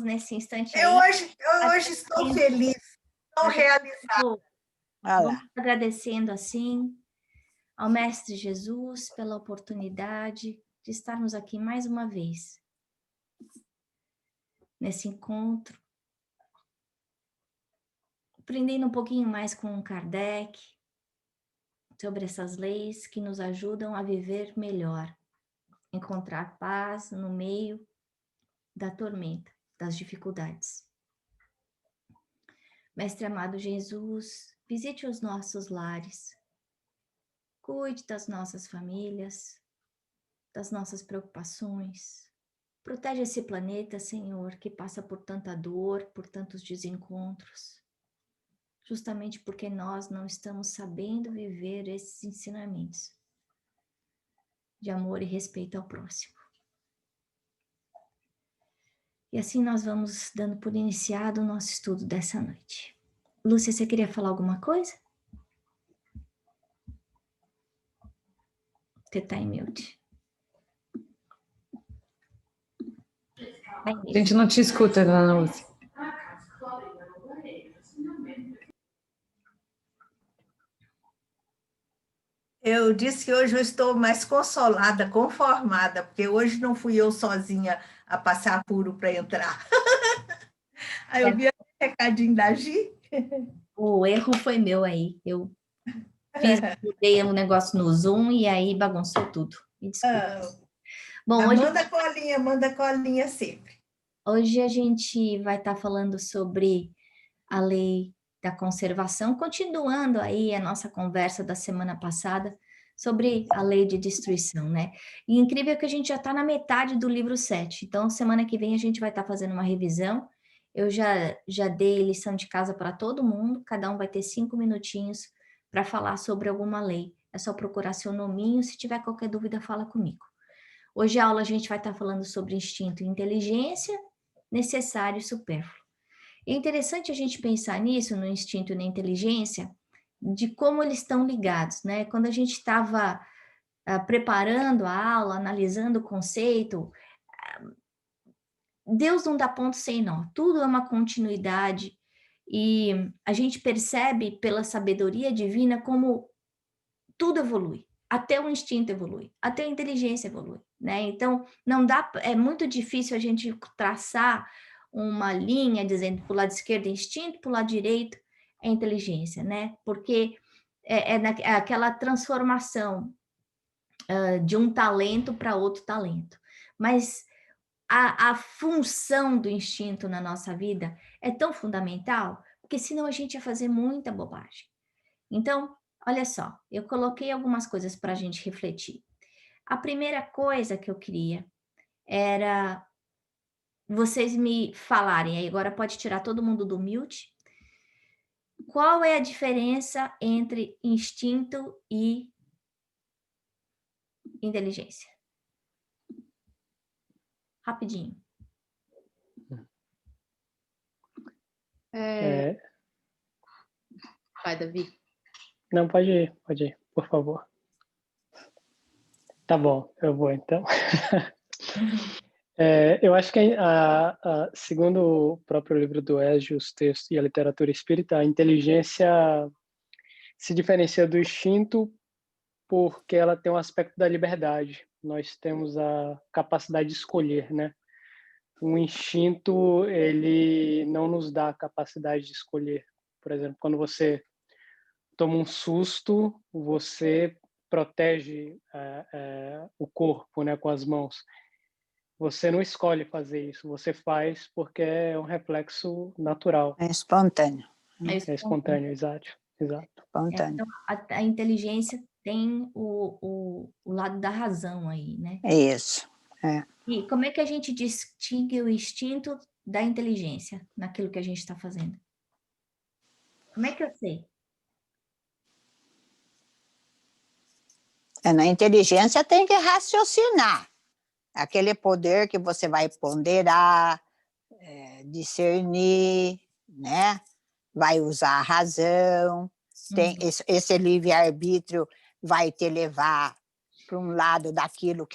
nesse instante Eu aí. hoje estou feliz, estou realizada. Vamos agradecendo assim ao Mestre Jesus pela oportunidade de estarmos aqui mais uma vez, nesse encontro, aprendendo um pouquinho mais com Kardec sobre essas leis que nos ajudam a viver melhor, encontrar paz no meio da tormenta, das dificuldades. Mestre amado Jesus, visite os nossos lares, cuide das nossas famílias, das nossas preocupações. Protege esse planeta, Senhor, que passa por tanta dor, por tantos desencontros, justamente porque nós não estamos sabendo viver esses ensinamentos de amor e respeito ao próximo. E assim nós vamos dando por iniciado o nosso estudo dessa noite. Lúcia, você queria falar alguma coisa? Você está em mute. A gente não te escuta, dona Lúcia. Eu disse que hoje eu estou mais consolada, conformada, porque hoje não fui eu sozinha a passar apuro para entrar. Aí eu vi o recadinho da Gi. O erro foi meu aí. Eu mudei um negócio no Zoom e aí bagunçou tudo. Me desculpa. Bom, hoje... Manda colinha sempre. Hoje a gente vai estar falando sobre a lei da conservação, continuando aí a nossa conversa da semana passada sobre a lei de destruição, né? E incrível que a gente já está na metade do livro 7, então semana que vem a gente vai estar fazendo uma revisão. Eu já dei lição de casa para todo mundo, cada um vai ter 5 minutinhos para falar sobre alguma lei. É só procurar seu nominho, se tiver qualquer dúvida, fala comigo. Hoje a aula a gente vai estar falando sobre instinto e inteligência, necessário e supérfluo. É interessante a gente pensar nisso, no instinto e na inteligência, de como eles estão ligados, né? Quando a gente estava preparando a aula, analisando o conceito, Deus não dá ponto sem nó, tudo é uma continuidade, e a gente percebe pela sabedoria divina como tudo evolui, até o instinto evolui, até a inteligência evolui, né? Então, não dá, é muito difícil a gente traçar uma linha dizendo para o lado esquerdo é instinto, para o lado direito é inteligência, né? Porque é aquela transformação de um talento para outro talento. Mas a função do instinto na nossa vida é tão fundamental, porque senão a gente ia fazer muita bobagem. Então, olha só, eu coloquei algumas coisas para a gente refletir. A primeira coisa que eu queria era vocês me falarem, aí agora pode tirar todo mundo do mute, qual é a diferença entre instinto e inteligência? Rapidinho. Vai, Davi. Não, pode ir, por favor. Tá bom, eu vou então. Eu acho que, segundo o próprio livro do Hésio, os textos e a literatura espírita, a inteligência se diferencia do instinto porque ela tem um aspecto da liberdade. Nós temos a capacidade de escolher, né? O instinto, ele não nos dá a capacidade de escolher. Por exemplo, quando você toma um susto, você protege o corpo, né, com as mãos. Você não escolhe fazer isso, você faz porque é um reflexo natural. É espontâneo. É espontâneo, exato. Espontâneo. Então, a inteligência tem o lado da razão aí, né? É isso. E como é que a gente distingue o instinto da inteligência naquilo que a gente está fazendo? Como é que eu sei? Na inteligência tem que raciocinar. Aquele poder que você vai ponderar, discernir, né? Vai usar a razão. Tem esse livre-arbítrio vai te levar para um lado daquilo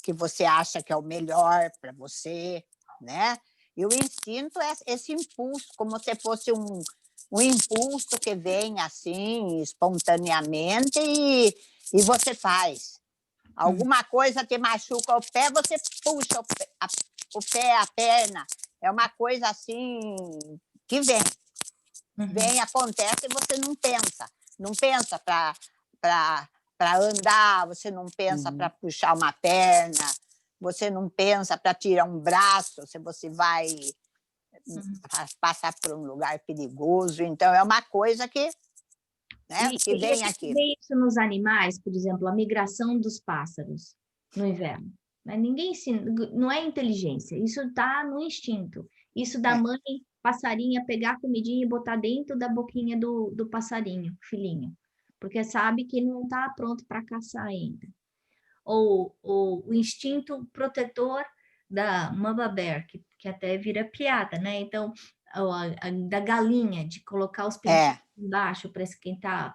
que você acha que é o melhor para você, né? E o instinto é esse impulso, como se fosse um impulso que vem assim, espontaneamente, e você faz. Alguma coisa te machuca o pé, você puxa o pé, a perna. É uma coisa assim que vem. Vem, acontece e você não pensa. Não pensa para andar, você não pensa para puxar uma perna, você não pensa para tirar um braço, se você vai passar por um lugar perigoso. Então, é uma coisa que, né, que vem aqui. Vê isso nos animais, por exemplo, a migração dos pássaros no inverno. Né? Ninguém ensina, não é inteligência, isso está no instinto. Isso da mãe passarinha pegar a comidinha e botar dentro da boquinha do passarinho, filhinho, porque sabe que ele não está pronto para caçar ainda. Ou o instinto protetor da mama bear, que até vira piada, né? Então, da galinha, de colocar os pintinhos embaixo para esquentar,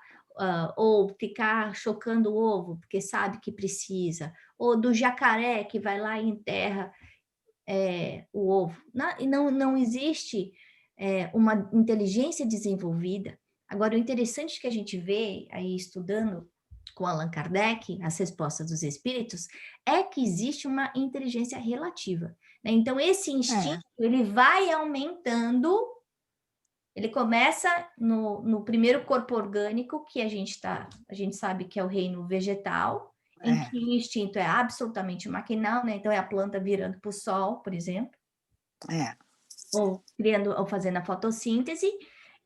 ou ficar chocando o ovo, porque sabe que precisa, ou do jacaré que vai lá e enterra o ovo. Não existe uma inteligência desenvolvida. Agora, o interessante que a gente vê aí estudando com Allan Kardec, as respostas dos espíritos, é que existe uma inteligência relativa. Né? Então, esse instinto, ele vai aumentando, ele começa no primeiro corpo orgânico, que a gente sabe que é o reino vegetal, em que o instinto é absolutamente maquinal, né? Então, é a planta virando para o sol, por exemplo. Ou fazendo a fotossíntese,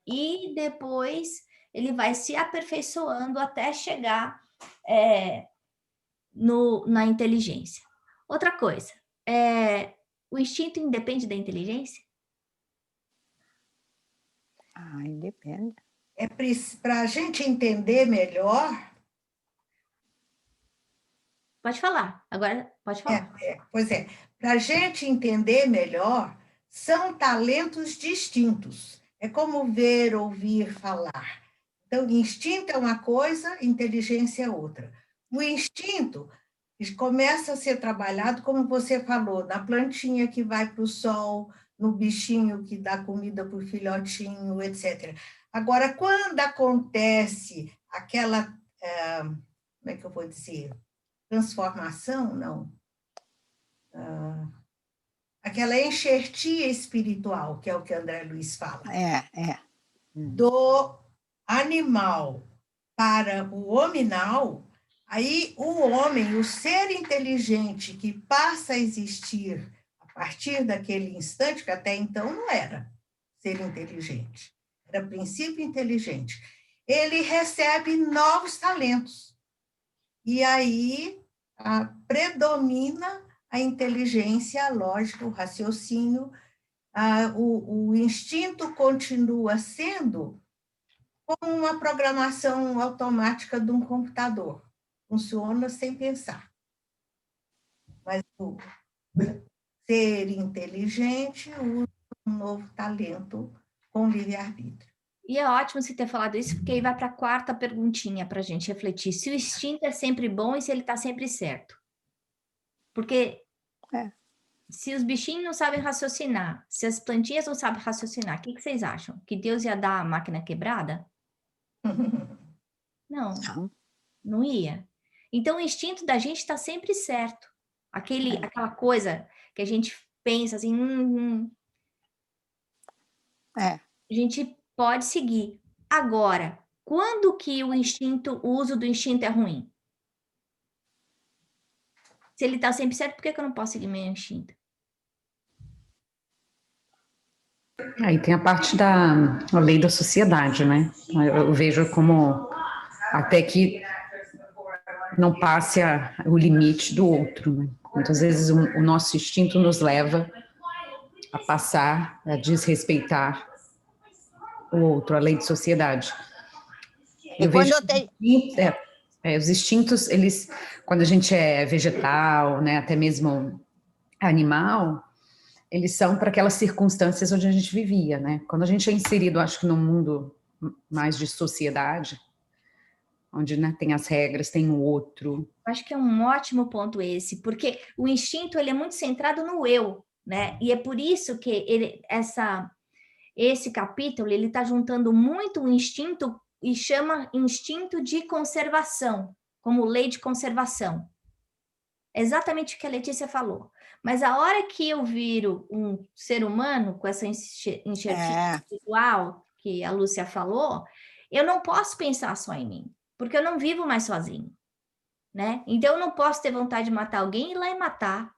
e depois ele vai se aperfeiçoando até chegar na inteligência. Outra coisa, o instinto independe da inteligência? Independe. Para a gente entender melhor... Pode falar, agora pode falar. Pois é, para a gente entender melhor, são talentos distintos. É como ver, ouvir, falar. Então, instinto é uma coisa, inteligência é outra. O instinto começa a ser trabalhado, como você falou, na plantinha que vai para o sol, no bichinho que dá comida para o filhotinho, etc. Agora, quando acontece aquela, como é que eu vou dizer? Transformação, não. Aquela enxertia espiritual, que é o que André Luiz fala. Do animal para o hominal, aí o homem, o ser inteligente que passa a existir a partir daquele instante, que até então não era ser inteligente, era princípio inteligente, ele recebe novos talentos. E aí predomina a inteligência, a lógica, o raciocínio, o instinto continua sendo como uma programação automática de um computador. Funciona sem pensar. Mas o ser inteligente usa um novo talento com livre-arbítrio. E é ótimo você ter falado isso, porque aí vai para a quarta perguntinha para a gente refletir. Se o instinto é sempre bom e se ele está sempre certo. Porque se os bichinhos não sabem raciocinar, se as plantinhas não sabem raciocinar, o que vocês acham? Que Deus ia dar a máquina quebrada? Não ia. Então, o instinto da gente está sempre certo. Aquela coisa que a gente pensa assim... A gente pode seguir. Agora, quando que o uso do instinto é ruim? Se ele está sempre certo, por que eu não posso seguir meu instinto? Aí tem a parte da lei da sociedade, né? Eu vejo como até que não passe o limite do outro, né? Muitas vezes o nosso instinto nos leva a passar, a desrespeitar o outro, a lei de sociedade. Eu vejo os instintos, eles, quando a gente é vegetal, né, até mesmo animal, eles são para aquelas circunstâncias onde a gente vivia, né? Quando a gente é inserido, acho que num mundo mais de sociedade, onde, né, tem as regras, tem o outro. Acho que é um ótimo ponto esse, porque o instinto ele é muito centrado no eu. né? E é por isso que esse capítulo, ele está juntando muito o instinto e chama instinto de conservação, como lei de conservação. É exatamente o que a Letícia falou. Mas a hora que eu viro um ser humano com essa enxertia espiritual que a Lúcia falou, eu não posso pensar só em mim, porque eu não vivo mais sozinho, né? Então eu não posso ter vontade de matar alguém e ir lá e matar.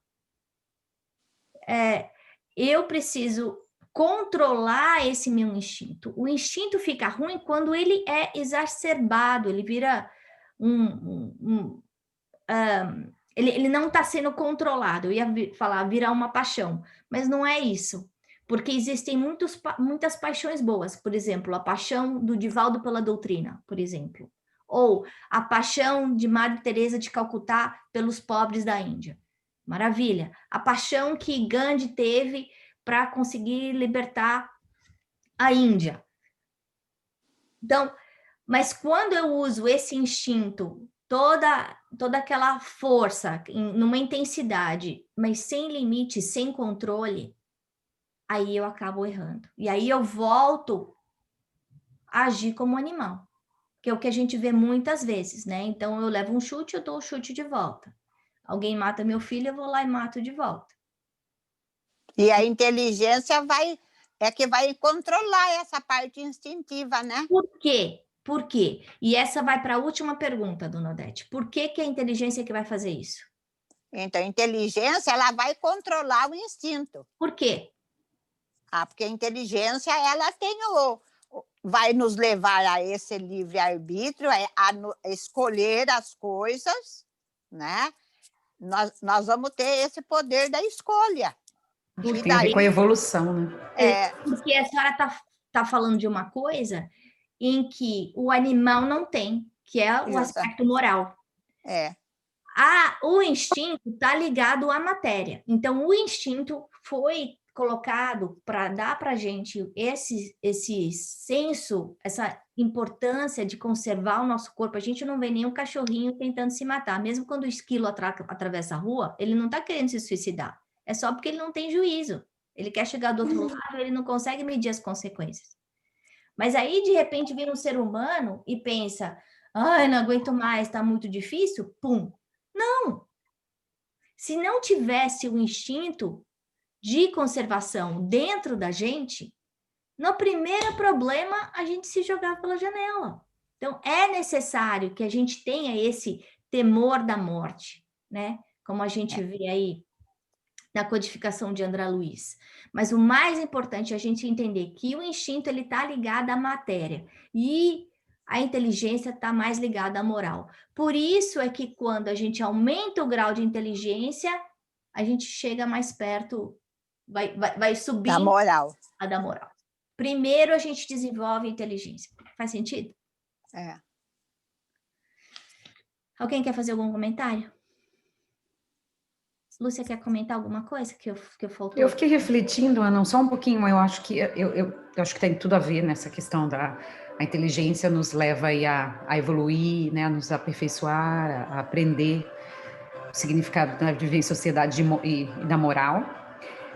Eu preciso controlar esse meu instinto. O instinto fica ruim quando ele é exacerbado, ele vira ele não está sendo controlado. Eu ia falar virar uma paixão, mas não é isso. Porque existem muitas paixões boas. Por exemplo, a paixão do Divaldo pela doutrina, por exemplo. Ou a paixão de Madre Teresa de Calcutá pelos pobres da Índia. Maravilha. A paixão que Gandhi teve para conseguir libertar a Índia. Então, mas quando eu uso esse instinto, toda aquela força, numa intensidade, mas sem limite, sem controle, aí eu acabo errando. E aí eu volto a agir como animal, que é o que a gente vê muitas vezes, né? Então eu levo um chute, eu dou o chute de volta. Alguém mata meu filho, eu vou lá e mato de volta. E a inteligência é que vai controlar essa parte instintiva, né? Por quê? Por quê? E essa vai para a última pergunta, dona Odete. Por que que é a inteligência que vai fazer isso? Então, a inteligência, ela vai controlar o instinto. Por quê? Porque a inteligência, ela vai nos levar a esse livre-arbítrio, a escolher as coisas, né? Nós vamos ter esse poder da escolha. Acho que tem a ver com a evolução, né? Porque a senhora tá falando de uma coisa em que o animal não tem, que é o aspecto moral. O instinto está ligado à matéria. Então, o instinto foi colocado para dar para a gente esse senso, essa importância de conservar o nosso corpo. A gente não vê nenhum cachorrinho tentando se matar. Mesmo quando o esquilo atravessa a rua, ele não está querendo se suicidar. É só porque ele não tem juízo. Ele quer chegar do outro lado, ele não consegue medir as consequências. Mas aí, de repente, vem um ser humano e pensa, não aguento mais, está muito difícil, pum. Não! Se não tivesse o instinto de conservação dentro da gente, no primeiro problema, a gente se jogava pela janela. Então, é necessário que a gente tenha esse temor da morte, né? Como a gente vê aí na codificação de André Luiz. Mas o mais importante é a gente entender que o instinto ele está ligado à matéria e a inteligência está mais ligada à moral. Por isso é que quando a gente aumenta o grau de inteligência, a gente chega mais perto, vai subir da moral. A da moral. Primeiro a gente desenvolve a inteligência. Faz sentido? Alguém quer fazer algum comentário? Lúcia, quer comentar alguma coisa que eu faltou? Eu fiquei refletindo, Ana, só um pouquinho. Eu acho que eu acho que tem tudo a ver nessa questão da a inteligência nos leva aí a evoluir, né, a nos aperfeiçoar, a aprender o significado de viver em sociedade e da moral.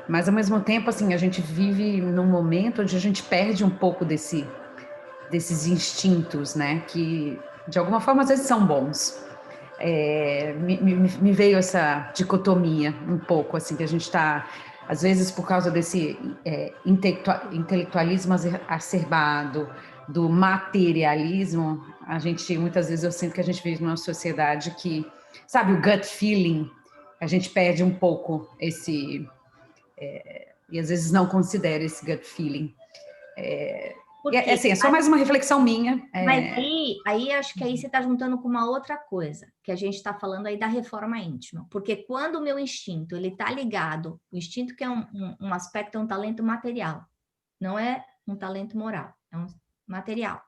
Mas ao mesmo tempo, assim, a gente vive num momento onde a gente perde um pouco desses instintos, né, que de alguma forma às vezes são bons. Me veio essa dicotomia um pouco, assim, que a gente está, às vezes, por causa desse intelectualismo acerbado, do materialismo, a gente, muitas vezes, eu sinto que a gente vive numa sociedade que, sabe, o gut feeling, a gente perde um pouco esse, e às vezes não considera esse gut feeling. Assim, é só mais uma reflexão minha. Mas aí acho que aí você está juntando com uma outra coisa, que a gente está falando aí da reforma íntima. Porque quando o meu instinto, ele está ligado, o instinto que é um aspecto, é um talento material, não é um talento moral, é um material.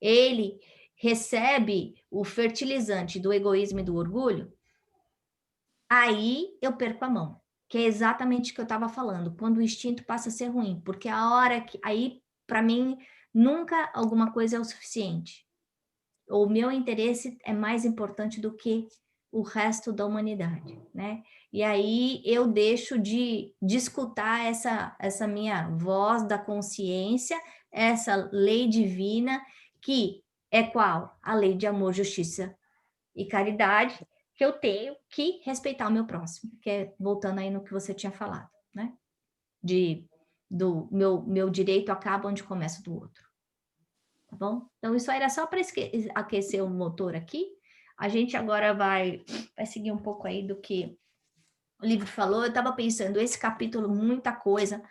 Ele recebe o fertilizante do egoísmo e do orgulho, aí eu perco a mão. Que é exatamente o que eu estava falando, quando o instinto passa a ser ruim. Porque a hora que... Aí, para mim... Nunca alguma coisa é o suficiente. O meu interesse é mais importante do que o resto da humanidade, né? E aí eu deixo de escutar essa minha voz da consciência, essa lei divina, que é qual? A lei de amor, justiça e caridade, que eu tenho que respeitar o meu próximo, que é voltando aí no que você tinha falado, né? Do meu direito acaba onde começa o do outro. Tá bom? Então, isso aí era só para aquecer o motor aqui. A gente agora vai seguir um pouco aí do que o livro falou. Eu estava pensando, esse capítulo, muita coisa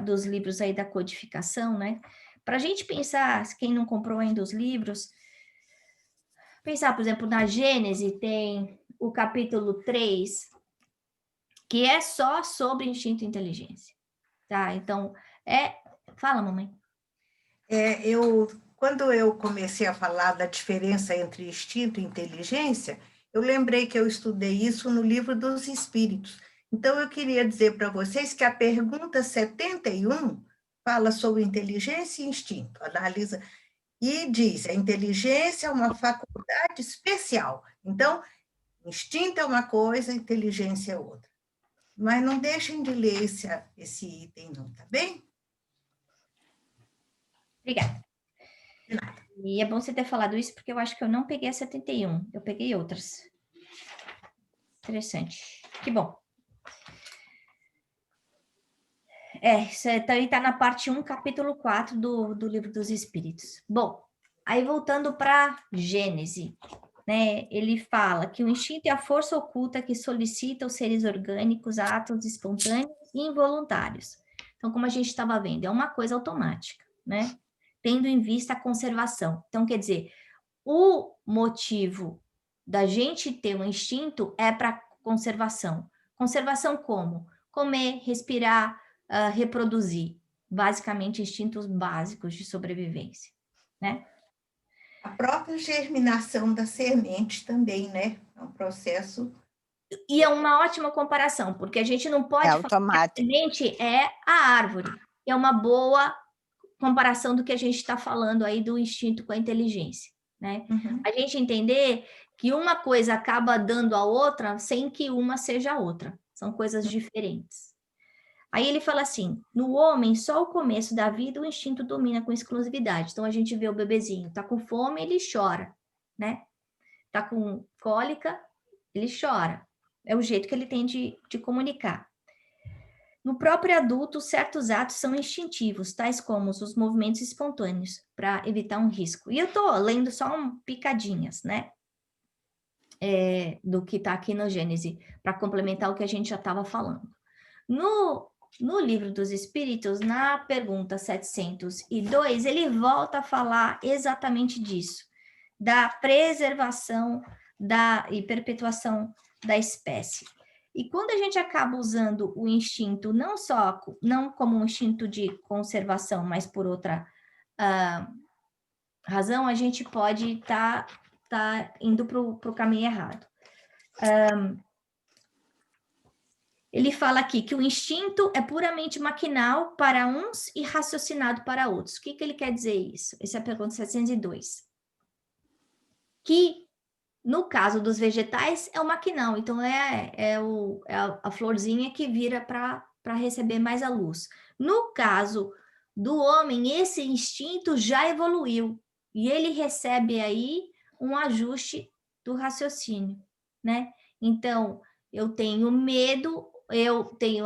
dos livros aí da codificação, né? Para a gente pensar, quem não comprou ainda os livros, pensar, por exemplo, na Gênese tem o capítulo 3, que é só sobre instinto e inteligência, tá? Então, Fala, mamãe. Quando eu comecei a falar da diferença entre instinto e inteligência, eu lembrei que eu estudei isso no Livro dos Espíritos. Então, eu queria dizer para vocês que a pergunta 71 fala sobre inteligência e instinto, analisa e diz: a inteligência é uma faculdade especial. Então, instinto é uma coisa, inteligência é outra. Mas não deixem de ler esse item, não, tá bem? Obrigada. E é bom você ter falado isso, porque eu acho que eu não peguei a 71, eu peguei outras. Interessante. Que bom. Isso também está na parte 1, capítulo 4 do Livro dos Espíritos. Bom, aí voltando para Gênese, né? Ele fala que o instinto é a força oculta que solicita aos seres orgânicos atos espontâneos e involuntários. Então, como a gente estava vendo, é uma coisa automática, né? Tendo em vista a conservação. Então, quer dizer, o motivo da gente ter um instinto é para conservação. Conservação como? Comer, respirar, reproduzir. Basicamente, instintos básicos de sobrevivência, né? A própria germinação da semente também, né? É um processo... E é uma ótima comparação, porque a gente não pode falar que a semente é a árvore. É uma boa comparação do que a gente está falando aí do instinto com a inteligência, né? Uhum. A gente entender que uma coisa acaba dando a outra sem que uma seja a outra. São coisas diferentes. Aí ele fala assim, no homem, só o começo da vida o instinto domina com exclusividade. Então, a gente vê o bebezinho, tá com fome, ele chora, né? Tá com cólica, ele chora. É o jeito que ele tem de comunicar. No próprio adulto, certos atos são instintivos, tais como os movimentos espontâneos, para evitar um risco. E eu estou lendo só picadinhas, né? Do que está aqui no Gênese, para complementar o que a gente já estava falando. No Livro dos Espíritos, na pergunta 702, ele volta a falar exatamente disso, da preservação e perpetuação da espécie. E quando a gente acaba usando o instinto, não como um instinto de conservação, mas por outra razão, a gente pode estar indo para o caminho errado. Ele fala aqui que o instinto é puramente maquinal para uns e raciocinado para outros. O que ele quer dizer isso? Essa é a pergunta 702. Que, no caso dos vegetais, é o maquinal. Então, a florzinha que vira para receber mais a luz. No caso do homem, esse instinto já evoluiu. E ele recebe aí um ajuste do raciocínio, né? Então, eu tenho medo, eu tenho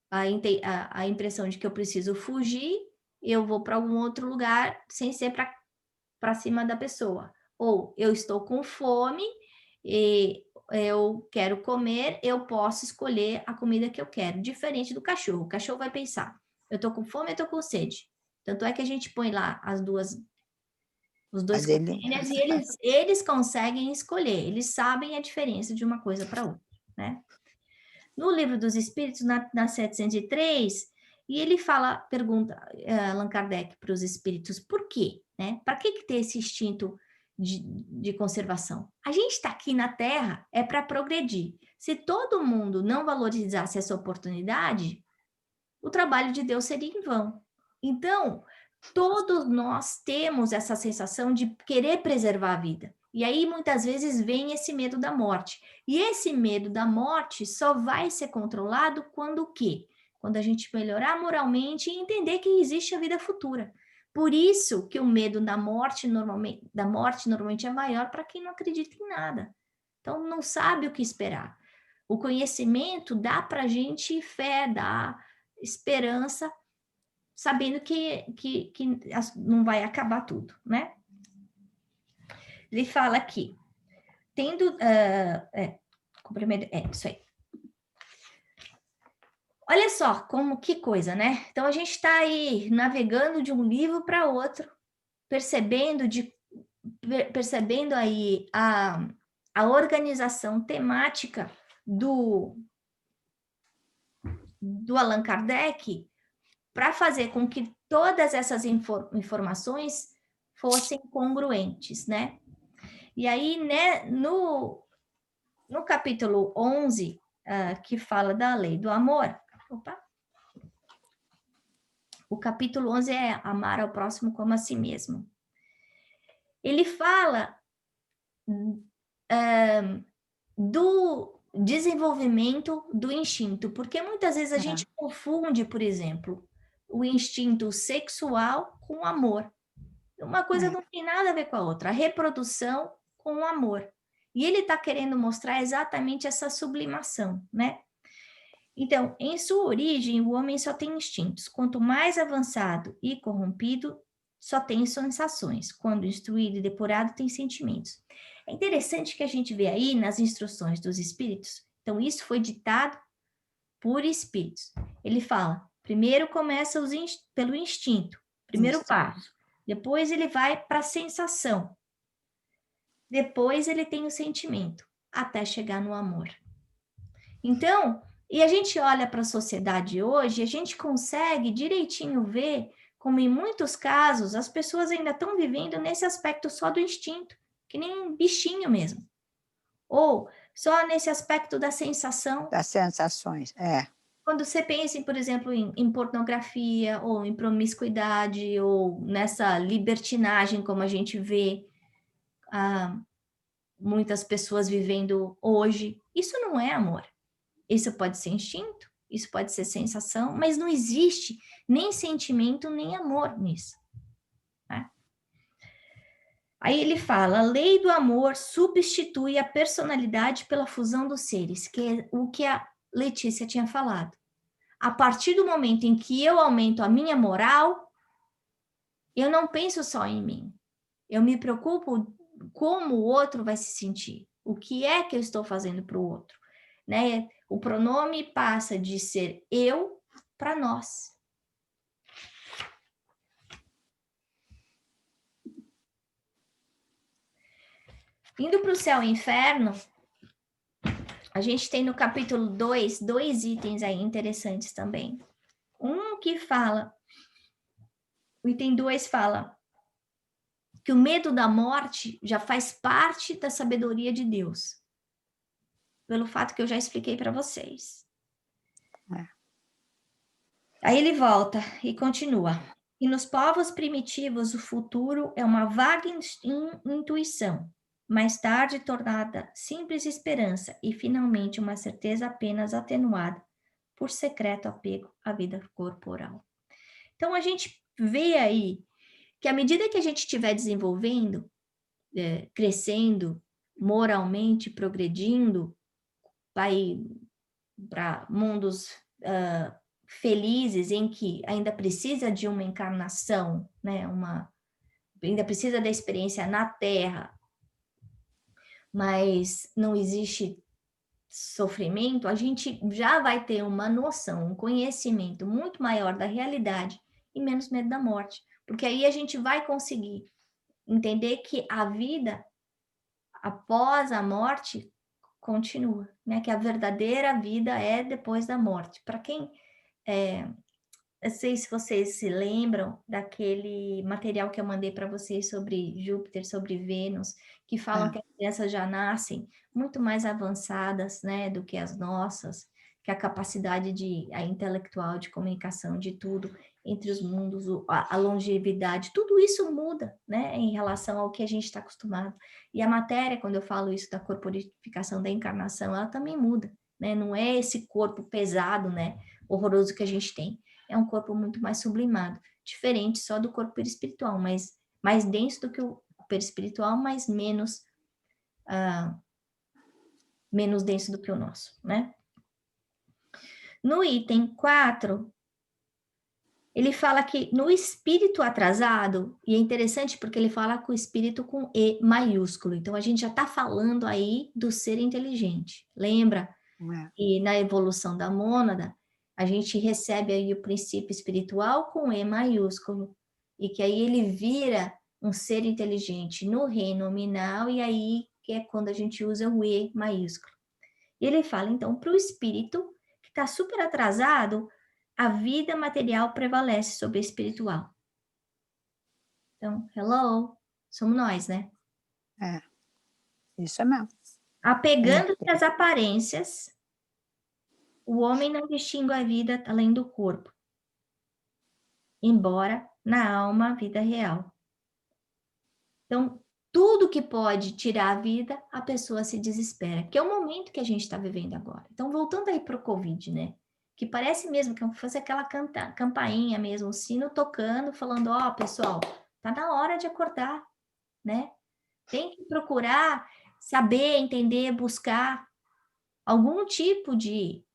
a impressão de que eu preciso fugir, eu vou para algum outro lugar sem ser para cima da pessoa. Ou eu estou com fome e eu quero comer, eu posso escolher a comida que eu quero, diferente do cachorro. O cachorro vai pensar, eu estou com fome, eu estou com sede. Tanto é que a gente põe lá os dois containers e eles conseguem escolher, eles sabem a diferença de uma coisa para outra, né? No Livro dos Espíritos, na 703, e ele pergunta Allan Kardec para os espíritos, por quê? Né? Para que ter esse instinto de conservação? A gente está aqui na Terra é para progredir. Se todo mundo não valorizasse essa oportunidade, o trabalho de Deus seria em vão. Então, todos nós temos essa sensação de querer preservar a vida. E aí, muitas vezes, vem esse medo da morte. E esse medo da morte só vai ser controlado quando o quê? Quando a gente melhorar moralmente e entender que existe a vida futura. Por isso que o medo da morte normalmente é maior para quem não acredita em nada. Então, não sabe o que esperar. O conhecimento dá para a gente fé, dá esperança, sabendo que não vai acabar tudo, né? Ele fala aqui, tendo... isso aí. Olha só, que coisa, né? Então, a gente está aí navegando de um livro para outro, percebendo aí a organização temática do Allan Kardec para fazer com que todas essas informações fossem congruentes, né? E aí, né, no capítulo 11, que fala da lei do amor, o capítulo 11 é amar ao próximo como a si mesmo. Ele fala do desenvolvimento do instinto, porque muitas vezes a gente confunde, por exemplo, o instinto sexual com o amor. Uma coisa não tem nada a ver com a outra, a reprodução com o amor. E ele está querendo mostrar exatamente essa sublimação, né? Então, em sua origem, o homem só tem instintos. Quanto mais avançado e corrompido, só tem sensações. Quando instruído e depurado, tem sentimentos. É interessante que a gente vê aí nas instruções dos espíritos. Então, isso foi ditado por espíritos. Ele fala, primeiro começa pelo instinto, primeiro passo. Depois ele vai para a sensação. Depois ele tem o sentimento, até chegar no amor. Então, e a gente olha para a sociedade hoje, a gente consegue direitinho ver como em muitos casos as pessoas ainda estão vivendo nesse aspecto só do instinto, que nem um bichinho mesmo. Ou só nesse aspecto da sensação. Das sensações, Quando você pensa, por exemplo, em pornografia, ou em promiscuidade, ou nessa libertinagem, como a gente vê muitas pessoas vivendo hoje, isso não é amor. Isso pode ser instinto, isso pode ser sensação, mas não existe nem sentimento, nem amor nisso. Né? Aí ele fala, a lei do amor substitui a personalidade pela fusão dos seres, que é o que a Letícia tinha falado. A partir do momento em que eu aumento a minha moral, eu não penso só em mim. Eu me preocupo como o outro vai se sentir. O que é que eu estou fazendo para o outro? Né? O pronome passa de ser eu para nós. Indo para o céu e inferno, a gente tem no capítulo 2, 2 itens aí interessantes também. Um que fala, o item 2 fala que o medo da morte já faz parte da sabedoria de Deus. Pelo fato que eu já expliquei para vocês. Aí ele volta e continua. E nos povos primitivos, o futuro é uma vaga intuição, mais tarde tornada simples esperança e finalmente uma certeza apenas atenuada por secreto apego à vida corporal. Então a gente vê aí que à medida que a gente estiver desenvolvendo, crescendo moralmente, progredindo, vai para mundos felizes em que ainda precisa de uma encarnação, né? Ainda precisa da experiência na Terra, mas não existe sofrimento, a gente já vai ter uma noção, um conhecimento muito maior da realidade e menos medo da morte, porque aí a gente vai conseguir entender que a vida após a morte continua, né? Que a verdadeira vida é depois da morte. Para quem eu sei se vocês se lembram daquele material que eu mandei para vocês sobre Júpiter, sobre Vênus, que falam que as crianças já nascem muito mais avançadas, né, do que as nossas, que a capacidade a intelectual, de comunicação, de tudo, entre os mundos, a longevidade, tudo isso muda, né, em relação ao que a gente está acostumado. E a matéria, quando eu falo isso da corporificação, da encarnação, ela também muda, né, não é esse corpo pesado, né, horroroso que a gente tem, é um corpo muito mais sublimado, diferente só do corpo perispiritual, mas mais denso do que o perispiritual, mas menos denso do que o nosso, né? No item 4, ele fala que no espírito atrasado, e é interessante porque ele fala com o espírito com E maiúsculo, então a gente já está falando aí do ser inteligente. Lembra? E na evolução da mônada, a gente recebe aí o princípio espiritual com E maiúsculo, e que aí ele vira um ser inteligente no reino nominal, e aí que é quando a gente usa o E maiúsculo. E ele fala, então, para o espírito, que está super atrasado, a vida material prevalece sobre a espiritual. Então, hello, somos nós, né? Isso é mesmo. Apegando-se às aparências, o homem não distingue a vida além do corpo, embora na alma a vida real. Então, tudo que pode tirar a vida, a pessoa se desespera, que é o momento que a gente está vivendo agora. Então, voltando aí para o Covid, né? Que parece mesmo que fosse aquela campainha mesmo, o sino tocando, falando, ó, pessoal, tá na hora de acordar, né? Tem que procurar saber, entender, buscar algum tipo de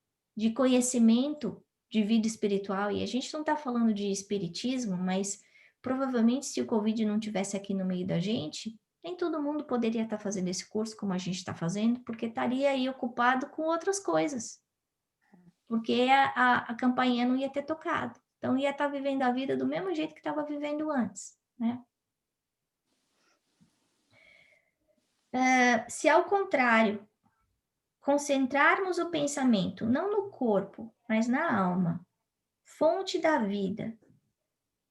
conhecimento de vida espiritual. E a gente não está falando de espiritismo, mas provavelmente se o Covid não tivesse aqui no meio da gente, nem todo mundo poderia estar fazendo esse curso como a gente está fazendo, porque estaria aí ocupado com outras coisas. Porque a campainha não ia ter tocado. Então, ia estar vivendo a vida do mesmo jeito que estava vivendo antes, né? Se ao contrário, concentrarmos o pensamento não no corpo, mas na alma, fonte da vida,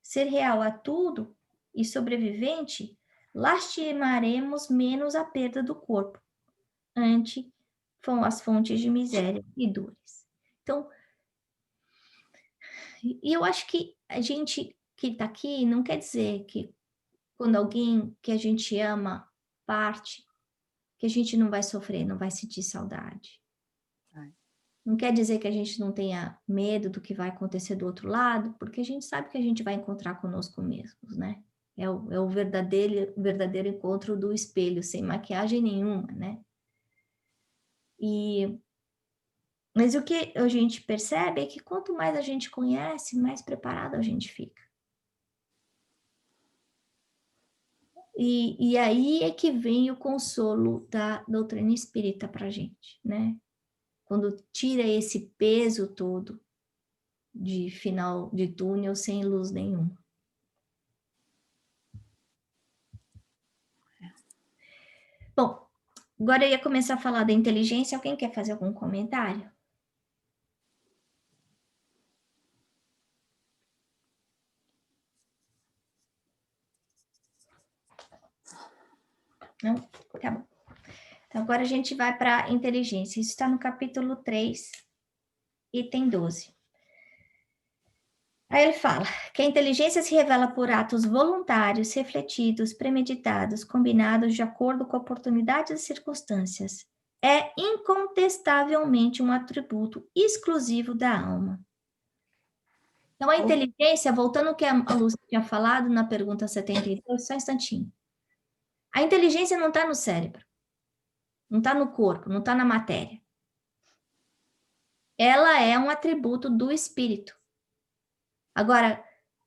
ser real a tudo e sobrevivente, lastimaremos menos a perda do corpo, ante as fontes de miséria e dores. Então, e eu acho que a gente que está aqui não quer dizer que quando alguém que a gente ama parte, que a gente não vai sofrer, não vai sentir saudade. Não quer dizer que a gente não tenha medo do que vai acontecer do outro lado, porque a gente sabe que a gente vai encontrar conosco mesmos, né? É o verdadeiro encontro do espelho, sem maquiagem nenhuma, né? Mas o que a gente percebe é que quanto mais a gente conhece, mais preparado a gente fica. E aí é que vem o consolo da doutrina espírita para a gente, né? Quando tira esse peso todo de final de túnel sem luz nenhuma. Bom, agora eu ia começar a falar da inteligência. Alguém quer fazer algum comentário? Não? Tá bom. Então, agora a gente vai para a inteligência. Isso está no capítulo 3, item 12. Aí ele fala que a inteligência se revela por atos voluntários, refletidos, premeditados, combinados de acordo com a oportunidade e circunstâncias. É incontestavelmente um atributo exclusivo da alma. Então, a inteligência, voltando ao que a Lúcia tinha falado na pergunta 72, só um instantinho. A inteligência não está no cérebro, não está no corpo, não está na matéria. Ela é um atributo do espírito. Agora,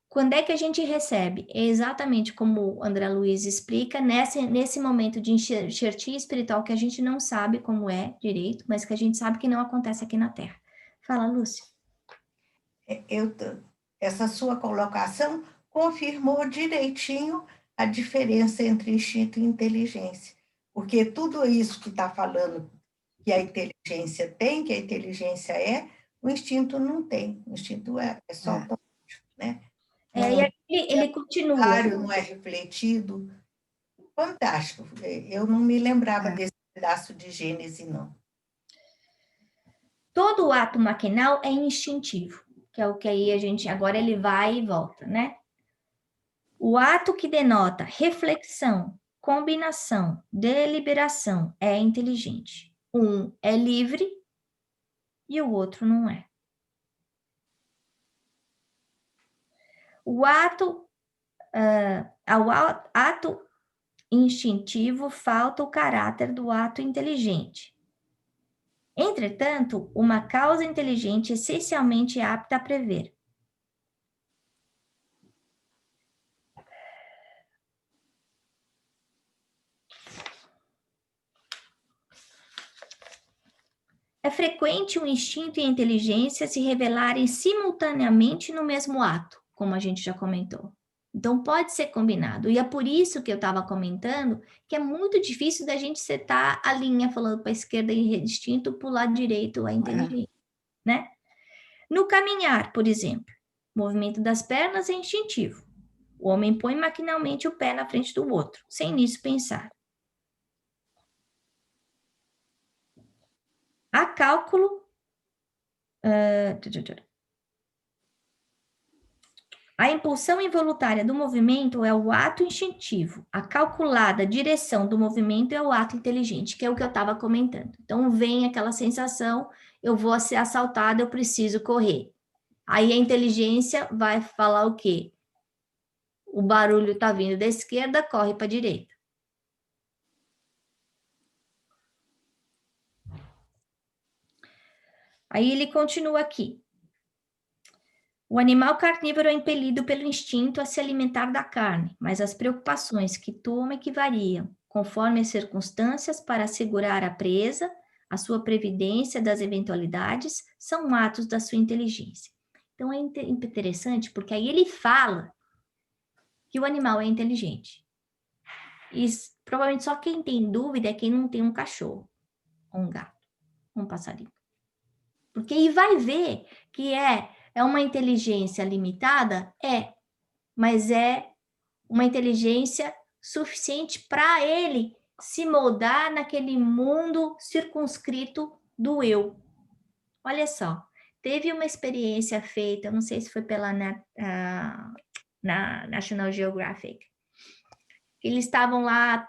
quando é que a gente recebe? É exatamente como o André Luiz explica, nesse momento de enxertia espiritual que a gente não sabe como é direito, mas que a gente sabe que não acontece aqui na Terra. Fala, Lúcia. Essa sua colocação confirmou direitinho a diferença entre instinto e inteligência, porque tudo isso que está falando que a inteligência tem, que a inteligência o instinto não tem, o instinto é só automático, né? E ele continua. Claro, não é refletido. Fantástico. Eu não me lembrava desse pedaço de Gênesis, não. Todo ato maquinal é instintivo, que é o que aí a gente, agora ele vai e volta, né? O ato que denota reflexão, combinação, deliberação é inteligente. Um é livre e o outro não é. O ato, ao ato instintivo falta o caráter do ato inteligente. Entretanto, uma causa inteligente essencialmente apta a prever. É frequente o instinto e a inteligência se revelarem simultaneamente no mesmo ato, como a gente já comentou. Então, pode ser combinado. E é por isso que eu estava comentando que é muito difícil da gente setar a linha falando para a esquerda e instinto, para o lado direito a inteligência, né? No caminhar, por exemplo, o movimento das pernas é instintivo. O homem põe maquinalmente o pé na frente do outro, sem nisso pensar. Há cálculo. A impulsão involuntária do movimento é o ato instintivo. A calculada direção do movimento é o ato inteligente, que é o que eu estava comentando. Então, vem aquela sensação, eu vou ser assaltada, eu preciso correr. Aí a inteligência vai falar o quê? O barulho está vindo da esquerda, corre para a direita. Aí ele continua aqui. O animal carnívoro é impelido pelo instinto a se alimentar da carne, mas as preocupações que toma e que variam, conforme as circunstâncias para assegurar a presa, a sua previdência das eventualidades, são atos da sua inteligência. Então é interessante porque aí ele fala que o animal é inteligente. E provavelmente só quem tem dúvida é quem não tem um cachorro, um gato, um passarinho. Porque aí vai ver que é uma inteligência limitada? Mas é uma inteligência suficiente para ele se moldar naquele mundo circunscrito do eu. Olha só, teve uma experiência feita, não sei se foi pela na National Geographic, eles estavam lá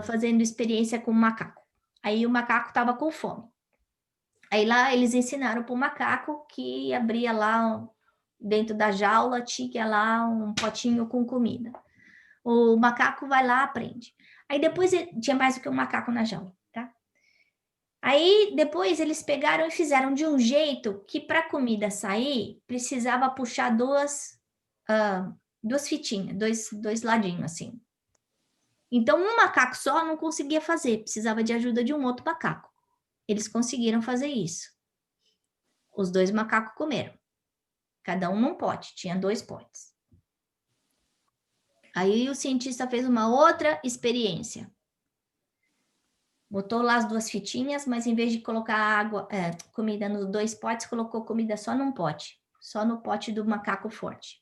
fazendo experiência com um macaco. Aí o macaco estava com fome. Aí lá eles ensinaram para o macaco que abria lá dentro da jaula, tinha lá um potinho com comida. O macaco vai lá, aprende. Aí depois tinha mais do que um macaco na jaula, tá? Aí depois eles pegaram e fizeram de um jeito que para a comida sair precisava puxar duas fitinhas, dois ladinhos assim. Então um macaco só não conseguia fazer, precisava de ajuda de um outro macaco. Eles conseguiram fazer isso. Os dois macacos comeram. Cada um num pote, tinha 2 potes. Aí o cientista fez uma outra experiência. Botou lá as 2 fitinhas, mas em vez de colocar comida nos 2 potes, colocou comida só num pote. Só no pote do macaco forte,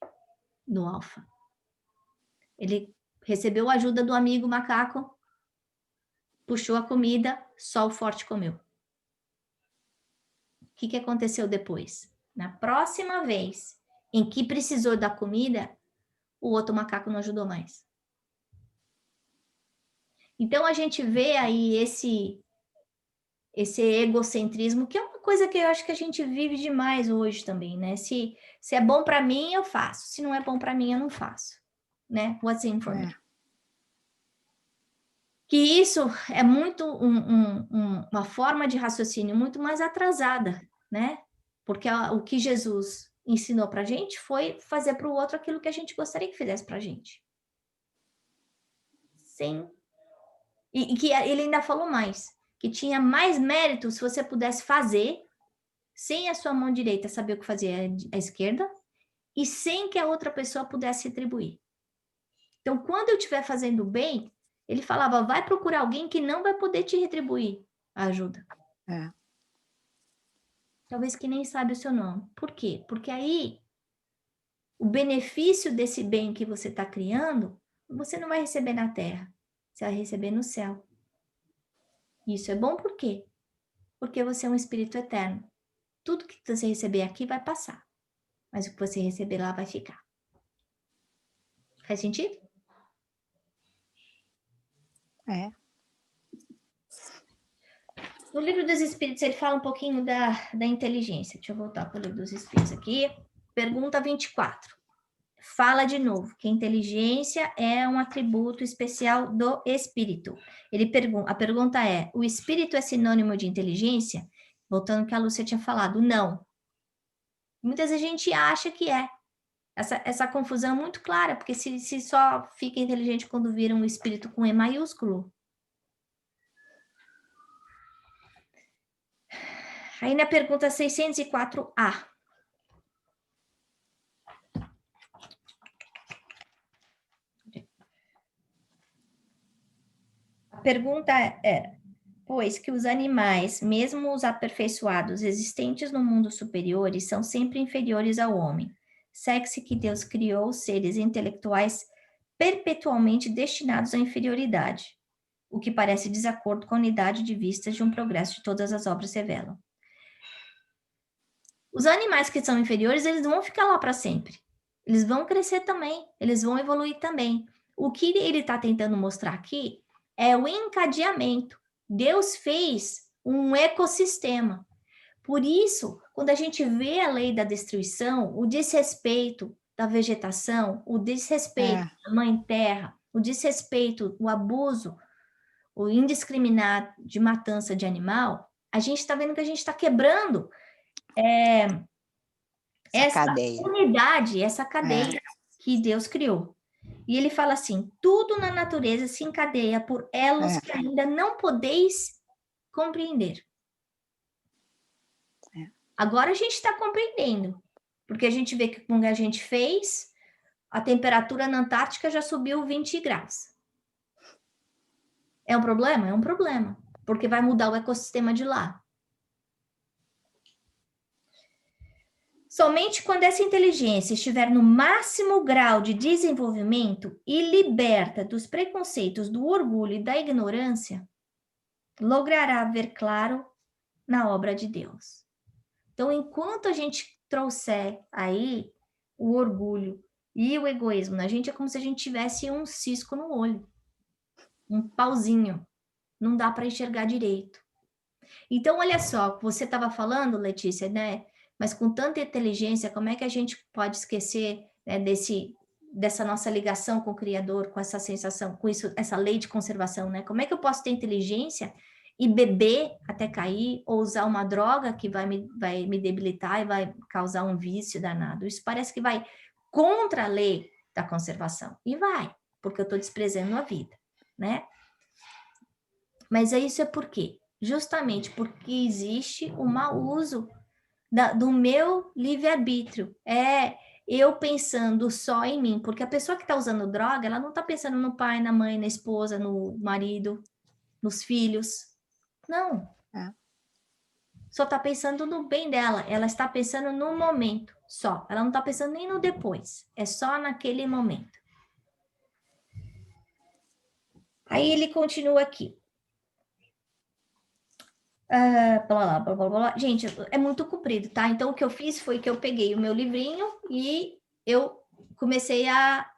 do alfa. Ele recebeu a ajuda do amigo macaco, puxou a comida, só o forte comeu. O que aconteceu depois? Na próxima vez em que precisou da comida, o outro macaco não ajudou mais. Então, a gente vê aí esse egocentrismo, que é uma coisa que eu acho que a gente vive demais hoje também, né? Se é bom para mim, eu faço. Se não é bom para mim, eu não faço. Né? What's in for me? Que isso é muito uma forma de raciocínio muito mais atrasada, né? Porque o que Jesus ensinou para a gente foi fazer para o outro aquilo que a gente gostaria que fizesse para a gente. Sim. E que ele ainda falou mais, que tinha mais mérito se você pudesse fazer sem a sua mão direita saber o que fazer a esquerda e sem que a outra pessoa pudesse retribuir. Então, quando eu estiver fazendo bem, ele falava, vai procurar alguém que não vai poder te retribuir a ajuda. Talvez que nem sabe o seu nome. Por quê? Porque aí, o benefício desse bem que você está criando, você não vai receber na terra, você vai receber no céu. Isso é bom por quê? Porque você é um espírito eterno. Tudo que você receber aqui vai passar, mas o que você receber lá vai ficar. Faz sentido? É. No livro dos Espíritos, ele fala um pouquinho da inteligência. Deixa eu voltar para o livro dos Espíritos aqui. Pergunta 24. Fala de novo que a inteligência é um atributo especial do espírito. A pergunta é: o espírito é sinônimo de inteligência? Voltando ao que a Lúcia tinha falado, não. Muitas vezes a gente acha que é. Essa confusão é muito clara, porque se só fica inteligente quando vira um espírito com E maiúsculo. Aí na pergunta 604A. A pergunta é: pois que os animais, mesmo os aperfeiçoados existentes no mundo superior, são sempre inferiores ao homem, segue-se que Deus criou seres intelectuais perpetualmente destinados à inferioridade, o que parece desacordo com a unidade de vistas de um progresso de todas as obras revelam. Os animais que são inferiores, eles não vão ficar lá para sempre. Eles vão crescer também, eles vão evoluir também. O que ele está tentando mostrar aqui é o encadeamento. Deus fez um ecossistema. Por isso, quando a gente vê a lei da destruição, o desrespeito da vegetação, o desrespeito da mãe terra, o desrespeito, o abuso, o indiscriminado de matança de animal, a gente está vendo que a gente está quebrando essa cadeia. unidade, essa cadeia que Deus criou. E ele fala assim: tudo na natureza se encadeia por elos que ainda não podeis compreender. Agora a gente está compreendendo, porque a gente vê que quando a gente fez, a temperatura na Antártica já subiu 20 graus. É um problema? É um problema, porque vai mudar o ecossistema de lá. Somente quando essa inteligência estiver no máximo grau de desenvolvimento e liberta dos preconceitos, do orgulho e da ignorância, logrará ver claro na obra de Deus. Então, enquanto a gente trouxer aí o orgulho e o egoísmo na gente, é como se a gente tivesse um cisco no olho, um pauzinho. Não dá para enxergar direito. Então, olha só, você estava falando, Letícia, né? Mas com tanta inteligência, como é que a gente pode esquecer, né, dessa nossa ligação com o Criador, com essa sensação, com isso, essa lei de conservação, né? Como é que eu posso ter inteligência e beber até cair, ou usar uma droga que vai me debilitar e vai causar um vício danado? Isso parece que vai contra a lei da conservação. E vai, porque eu estou desprezando a vida, né? Mas isso é por quê? Justamente porque existe o mau uso do meu livre-arbítrio. É eu pensando só em mim, porque a pessoa que está usando droga, ela não está pensando no pai, na mãe, na esposa, no marido, nos filhos. Não. Só está pensando no bem dela. Ela está pensando no momento só. Ela não está pensando nem no depois. É só naquele momento. Aí ele continua aqui. Blá, blá, blá, blá. Gente, é muito comprido, tá? Então, o que eu fiz foi que eu peguei o meu livrinho e eu comecei a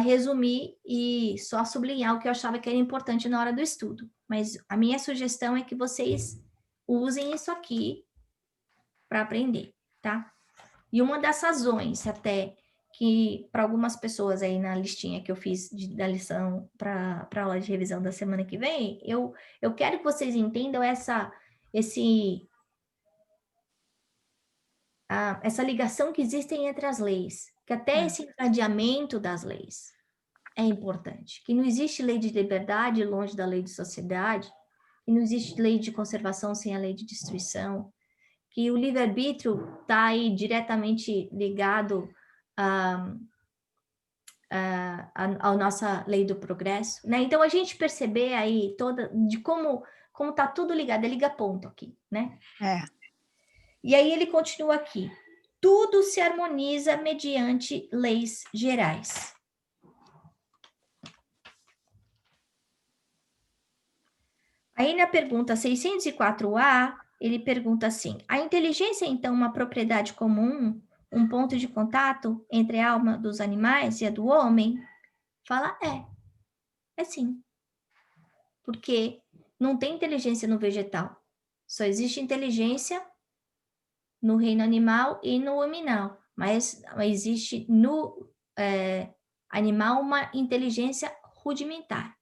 resumir e só sublinhar o que eu achava que era importante na hora do estudo. Mas a minha sugestão é que vocês usem isso aqui para aprender, tá? E uma das razões até que para algumas pessoas aí na listinha que eu fiz da lição para a aula de revisão da semana que vem, eu quero que vocês entendam essa ligação que existe entre as leis, que até esse encadeamento das leis é importante, que não existe lei de liberdade longe da lei de sociedade, que não existe lei de conservação sem a lei de destruição, que o livre-arbítrio está aí diretamente ligado à nossa lei do progresso, né? Então, a gente perceber aí de como está tudo ligado, é liga-ponto aqui, né? E aí ele continua aqui. Tudo se harmoniza mediante leis gerais. Aí na pergunta 604A, ele pergunta assim: a inteligência é então uma propriedade comum, um ponto de contato entre a alma dos animais e a do homem? Fala, é sim. Porque não tem inteligência no vegetal. Só existe inteligência no reino animal e no hominal. Mas existe no animal uma inteligência rudimentar.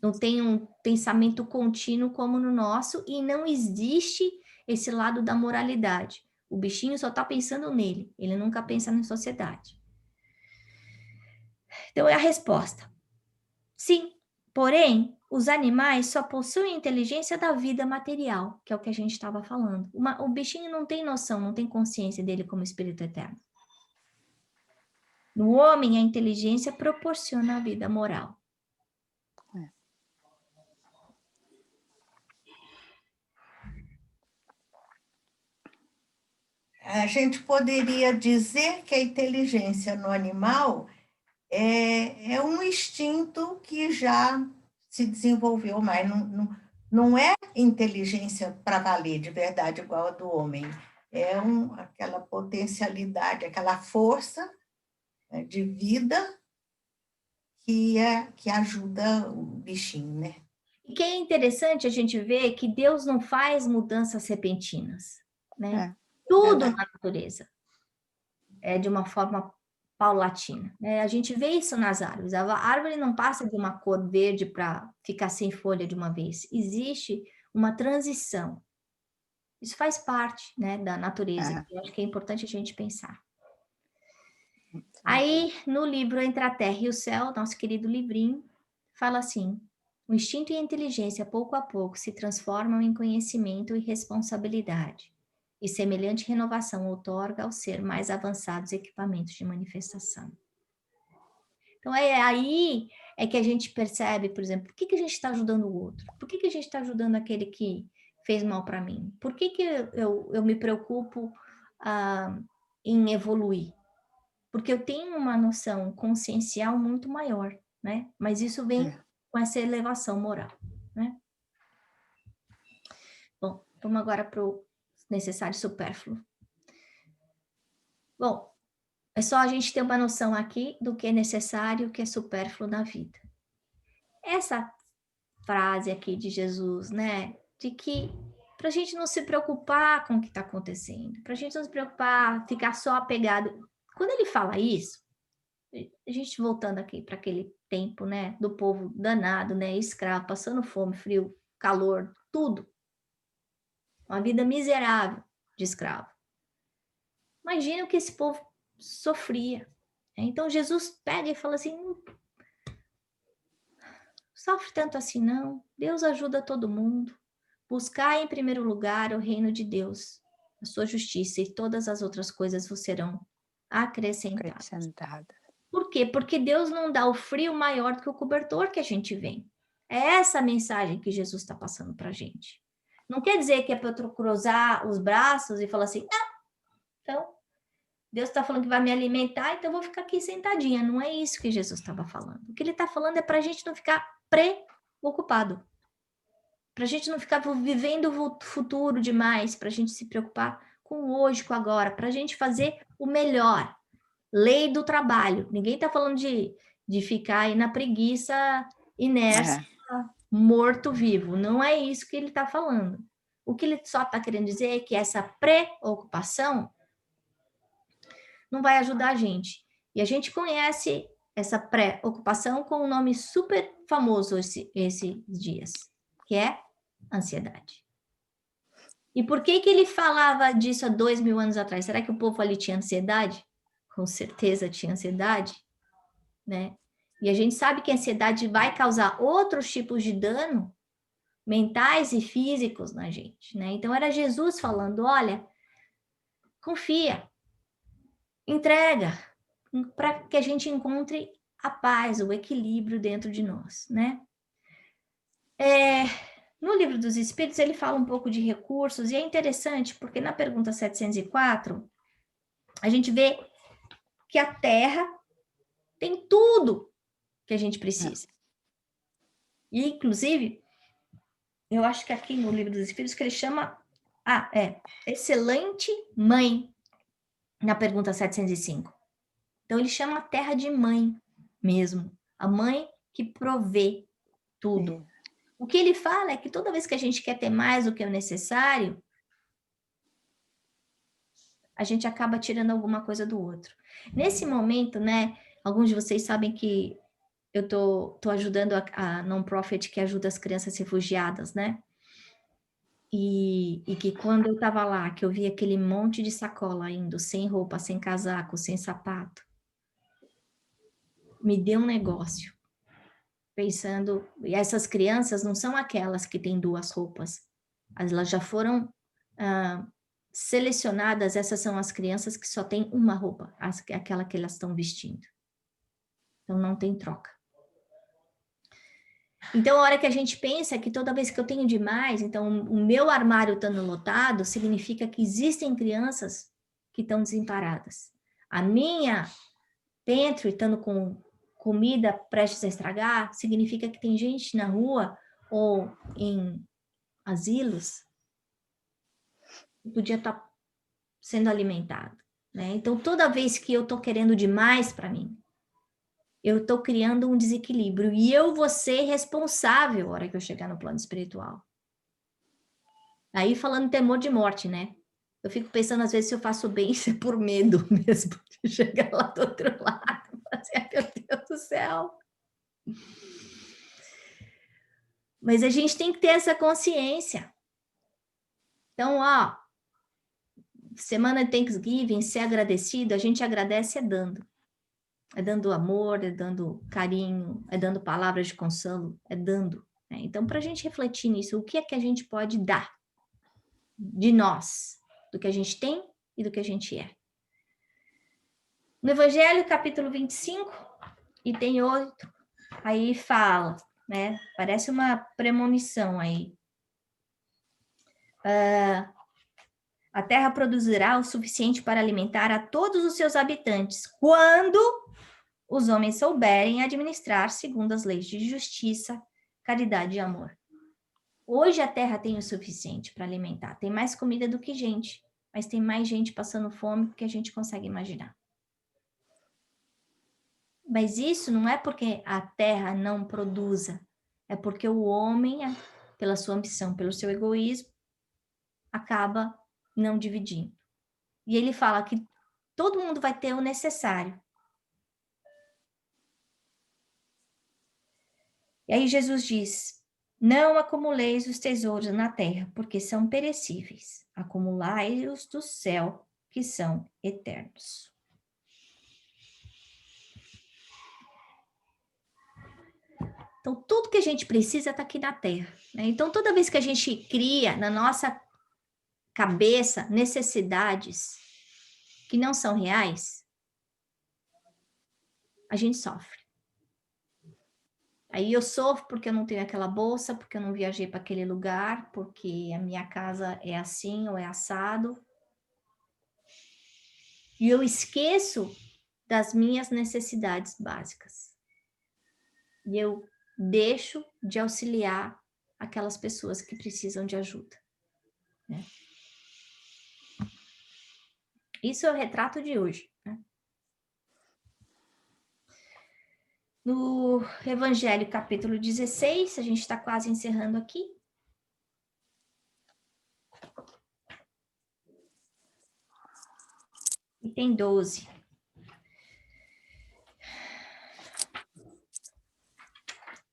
Não tem um pensamento contínuo como no nosso e não existe esse lado da moralidade. O bichinho só está pensando nele, ele nunca pensa na sociedade. Então, é a resposta. Sim, porém, os animais só possuem inteligência da vida material, que é o que a gente estava falando. O bichinho não tem noção, não tem consciência dele como espírito eterno. No homem, a inteligência proporciona a vida moral. A gente poderia dizer que a inteligência no animal é um instinto que já se desenvolveu mais. Não é inteligência para valer de verdade igual a do homem. É aquela potencialidade, aquela força, né, de vida que ajuda o bichinho, né? E que é interessante a gente ver que Deus não faz mudanças repentinas, né? Tudo Verdade. na natureza é de uma forma paulatina. A gente vê isso nas árvores. A árvore não passa de uma cor verde para ficar sem folha de uma vez. Existe uma transição. Isso faz parte, né, da natureza. Eu acho que é importante a gente pensar. Aí, no livro Entre a Terra e o Céu, nosso querido livrinho, fala assim: o instinto e a inteligência, pouco a pouco, se transformam em conhecimento e responsabilidade, e semelhante renovação outorga ao ser mais avançados equipamentos de manifestação. Então, aí que a gente percebe, por exemplo, por que a gente está ajudando o outro? Por que a gente está ajudando aquele que fez mal para mim? Por que eu me preocupo em evoluir? Porque eu tenho uma noção consciencial muito maior, né? Mas isso vem com essa elevação moral, né? Bom, vamos agora para o necessário e supérfluo. Bom, é só a gente ter uma noção aqui do que é necessário e o que é supérfluo na vida. Essa frase aqui de Jesus, né? De que para a gente não se preocupar com o que está acontecendo, para a gente não se preocupar, ficar só apegado. Quando ele fala isso, a gente voltando aqui para aquele tempo, né, do povo danado, né, escravo, passando fome, frio, calor, tudo. Uma vida miserável de escravo. Imagina o que esse povo sofria. Então Jesus pega e fala assim: sofre tanto assim não, Deus ajuda todo mundo. Buscai em primeiro lugar o reino de Deus, a sua justiça, e todas as outras coisas vos serão acrescentadas. Por quê? Porque Deus não dá o frio maior do que o cobertor que a gente vem. É essa a mensagem que Jesus está passando para a gente. Não quer dizer que é para eu cruzar os braços e falar assim, então, Deus está falando que vai me alimentar, então eu vou ficar aqui sentadinha. Não é isso que Jesus estava falando. O que ele está falando é para a gente não ficar preocupado. Para a gente não ficar vivendo o futuro demais, para a gente se preocupar com o hoje, com o agora, para a gente fazer o melhor. Lei do trabalho. Ninguém está falando de ficar aí na preguiça, inércia, morto-vivo. Não é isso que ele está falando. O que ele só está querendo dizer é que essa preocupação não vai ajudar a gente. E a gente conhece essa preocupação com um nome super famoso esses dias, que é ansiedade. E por que ele falava disso há 2000 anos atrás? Será que o povo ali tinha ansiedade? Com certeza tinha ansiedade, né? E a gente sabe que a ansiedade vai causar outros tipos de dano mentais e físicos na gente, né? Então era Jesus falando, olha, confia, entrega, para que a gente encontre a paz, o equilíbrio dentro de nós, né? No Livro dos Espíritos, ele fala um pouco de recursos, e é interessante, porque na pergunta 704, a gente vê que a Terra tem tudo que a gente precisa. E, inclusive, eu acho que aqui no Livro dos Espíritos que ele chama, excelente mãe, na pergunta 705. Então ele chama a terra de mãe mesmo, a mãe que provê tudo. O que ele fala é que toda vez que a gente quer ter mais do que o necessário, a gente acaba tirando alguma coisa do outro. Nesse momento, né, alguns de vocês sabem que eu tô ajudando a non-profit que ajuda as crianças refugiadas, né? E que quando eu estava lá, que eu vi aquele monte de sacola indo, sem roupa, sem casaco, sem sapato, me deu um negócio. Pensando, e essas crianças não são aquelas que têm 2 roupas, elas já foram selecionadas, essas são as crianças que só têm uma roupa, aquela que elas estão vestindo. Então não tem troca. Então, a hora que a gente pensa que toda vez que eu tenho demais, então o meu armário estando lotado, significa que existem crianças que estão desamparadas. A minha pantry estando com comida prestes a estragar, significa que tem gente na rua ou em asilos que podia estar sendo alimentado, né? Então, toda vez que eu estou querendo demais para mim, eu estou criando um desequilíbrio e eu vou ser responsável na hora que eu chegar no plano espiritual. Aí falando temor de morte, né? Eu fico pensando às vezes se eu faço bem, isso é por medo mesmo de chegar lá do outro lado. Assim, meu Deus do céu. Mas a gente tem que ter essa consciência. Então, semana de Thanksgiving, ser agradecido, a gente agradece dando. É dando amor, é dando carinho, é dando palavras de consolo, é dando. Né? Então, para a gente refletir nisso, o que é que a gente pode dar de nós, do que a gente tem e do que a gente é. No Evangelho, capítulo 25, e tem outro, aí fala, né? Parece uma premonição aí. A terra produzirá o suficiente para alimentar a todos os seus habitantes, quando os homens souberem administrar segundo as leis de justiça, caridade e amor. Hoje a terra tem o suficiente para alimentar. Tem mais comida do que gente, mas tem mais gente passando fome do que a gente consegue imaginar. Mas isso não é porque a terra não produza, é porque o homem, pela sua ambição, pelo seu egoísmo, acaba não dividindo. E ele fala que todo mundo vai ter o necessário. E aí Jesus diz: não acumuleis os tesouros na terra, porque são perecíveis. Acumulai-os do céu, que são eternos. Então, tudo que a gente precisa está aqui na terra. Né? Então, toda vez que a gente cria na nossa cabeça necessidades que não são reais, a gente sofre. Aí eu sofro porque eu não tenho aquela bolsa, porque eu não viajei para aquele lugar, porque a minha casa é assim ou é assado. E eu esqueço das minhas necessidades básicas. E eu deixo de auxiliar aquelas pessoas que precisam de ajuda. Né? Isso é o retrato de hoje. Né? No Evangelho, capítulo 16, a gente está quase encerrando aqui. E tem 12.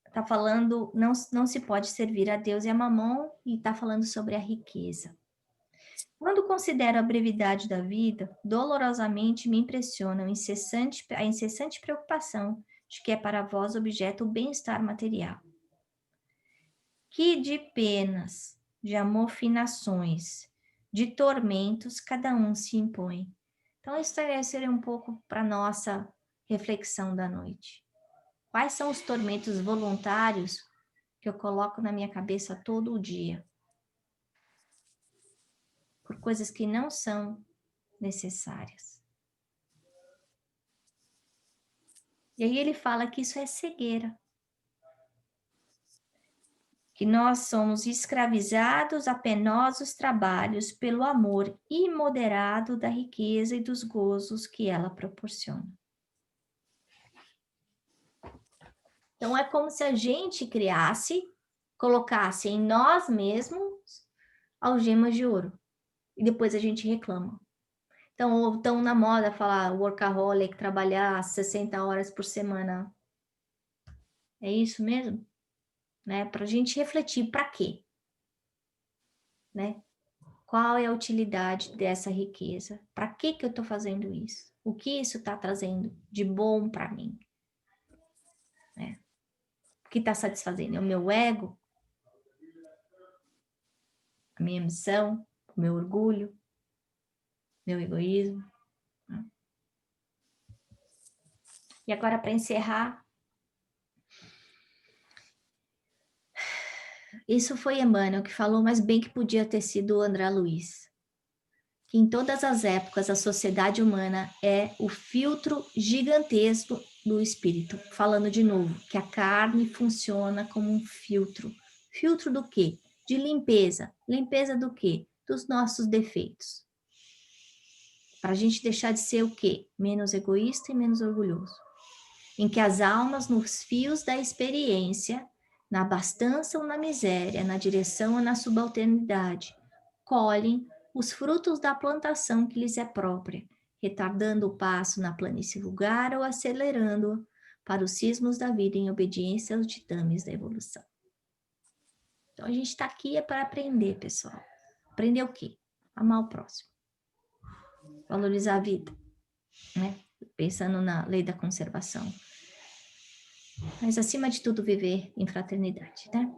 Está falando, não se pode servir a Deus e a Mamon, e está falando sobre a riqueza. Quando considero a brevidade da vida, dolorosamente me impressiona a incessante preocupação de que é para vós objeto o bem-estar material. Que de penas, de amofinações, de tormentos cada um se impõe. Então, isso seria um pouco para nossa reflexão da noite. Quais são os tormentos voluntários que eu coloco na minha cabeça todo o dia? Por coisas que não são necessárias. E aí ele fala que isso é cegueira. que nós somos escravizados a penosos trabalhos pelo amor imoderado da riqueza e dos gozos que ela proporciona. Então, é como se a gente criasse, colocasse em nós mesmos algemas de ouro. E depois a gente reclama. Então, estão na moda falar workaholic, trabalhar 60 horas por semana. É isso mesmo? Né? Para a gente refletir, para quê? Né? Qual é a utilidade dessa riqueza? Para que eu estou fazendo isso? O que isso está trazendo de bom para mim? Né? O que está satisfazendo? É o meu ego? A minha ambição? O meu orgulho? Meu egoísmo? Né? E agora, para encerrar, isso foi Emmanuel que falou, mas bem que podia ter sido o André Luiz. Que em todas as épocas a sociedade humana é o filtro gigantesco do espírito. Falando de novo, que a carne funciona como um filtro. Filtro do quê? De limpeza. Limpeza do quê? Dos nossos defeitos. Para a gente deixar de ser o quê? Menos egoísta e menos orgulhoso. Em que as almas, nos fios da experiência, na abastança ou na miséria, na direção ou na subalternidade, colhem os frutos da plantação que lhes é própria, retardando o passo na planície vulgar ou acelerando-o para os cismos da vida em obediência aos ditames da evolução. Então, a gente está aqui é para aprender, pessoal. Aprender o quê? Amar o próximo. Valorizar a vida, né? Pensando na lei da conservação. Mas, acima de tudo, viver em fraternidade, né?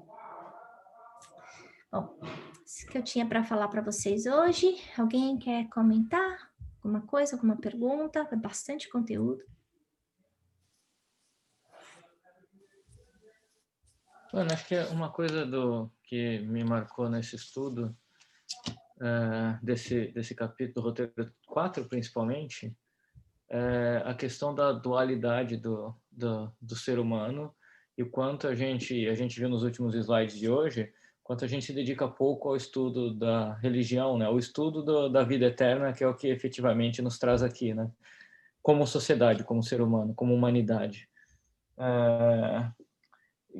Bom, isso que eu tinha para falar para vocês hoje. Alguém quer comentar alguma coisa, alguma pergunta? É bastante conteúdo. Mano, acho que uma coisa que me marcou nesse estudo, desse capítulo, do roteiro 4 principalmente, é a questão da dualidade do ser humano e o quanto a gente viu nos últimos slides de hoje, quanto a gente se dedica pouco ao estudo da religião, né? O estudo da vida eterna, que é o que efetivamente nos traz aqui, né? Como sociedade, como ser humano, como humanidade.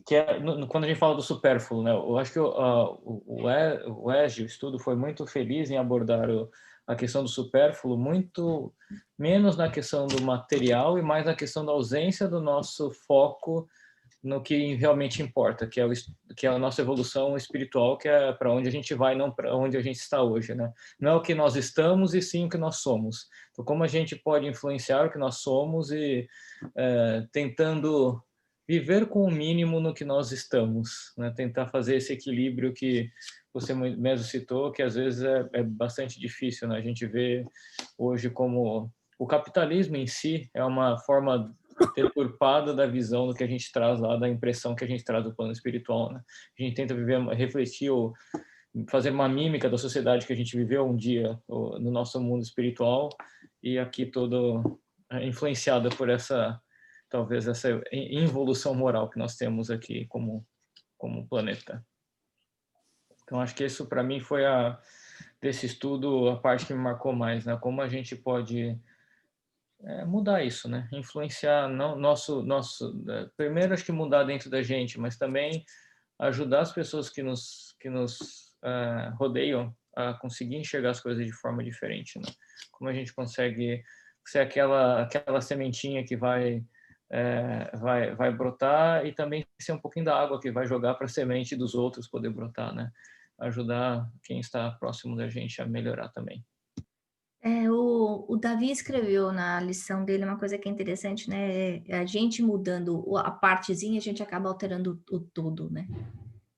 Que é quando a gente fala do supérfluo, né? Eu acho que o ESG, o estudo, foi muito feliz em abordar a questão do supérfluo, muito menos na questão do material e mais na questão da ausência do nosso foco no que realmente importa, que é a nossa evolução espiritual, que é para onde a gente vai, não para onde a gente está hoje, né? Não é o que nós estamos e sim o que nós somos. Então, como a gente pode influenciar o que nós somos e tentando viver com o mínimo no que nós estamos, né? Tentar fazer esse equilíbrio que você mesmo citou, que às vezes é bastante difícil, né? A gente vê hoje como o capitalismo em si é uma forma deturpada da visão do que a gente traz lá, da impressão que a gente traz do plano espiritual, né? A gente tenta refletir ou fazer uma mímica da sociedade que a gente viveu um dia no nosso mundo espiritual e aqui todo influenciada por talvez essa involução moral que nós temos aqui como planeta. Então, acho que isso para mim foi desse estudo a parte que me marcou mais, né? Como a gente pode mudar isso, né? Influenciar primeiro acho que mudar dentro da gente, mas também ajudar as pessoas que nos rodeiam a conseguir enxergar as coisas de forma diferente, né? Como a gente consegue ser aquela sementinha que vai brotar e também ser um pouquinho da água que vai jogar para a semente dos outros poder brotar, né? Ajudar quem está próximo da gente a melhorar também. O Davi escreveu na lição dele uma coisa que é interessante, né? A gente mudando a partezinha, a gente acaba alterando o todo, né?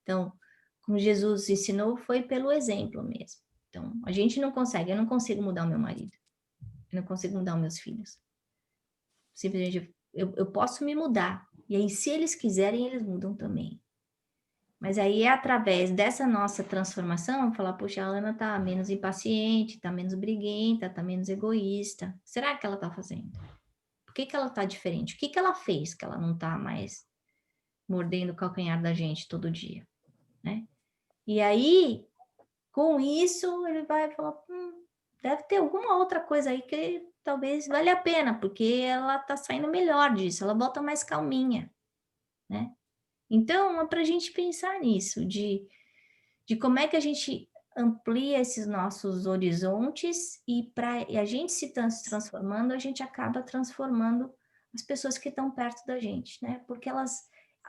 Então, como Jesus ensinou, foi pelo exemplo mesmo. Então, a gente não consegue, eu não consigo mudar o meu marido. Eu não consigo mudar os meus filhos. Simplesmente, eu posso me mudar. E aí, se eles quiserem, eles mudam também. Mas aí é através dessa nossa transformação, falar, poxa, a Ana tá menos impaciente, tá menos briguenta, tá menos egoísta. Será que ela tá fazendo? Por que ela tá diferente? O que ela fez que ela não tá mais mordendo o calcanhar da gente todo dia? né? E aí, com isso, ele vai falar, deve ter alguma outra coisa aí que talvez valha a pena, porque ela está saindo melhor disso, ela volta mais calminha, né? Então, é para a gente pensar nisso, de como é que a gente amplia esses nossos horizontes e a gente se transformando, a gente acaba transformando as pessoas que estão perto da gente, né? Porque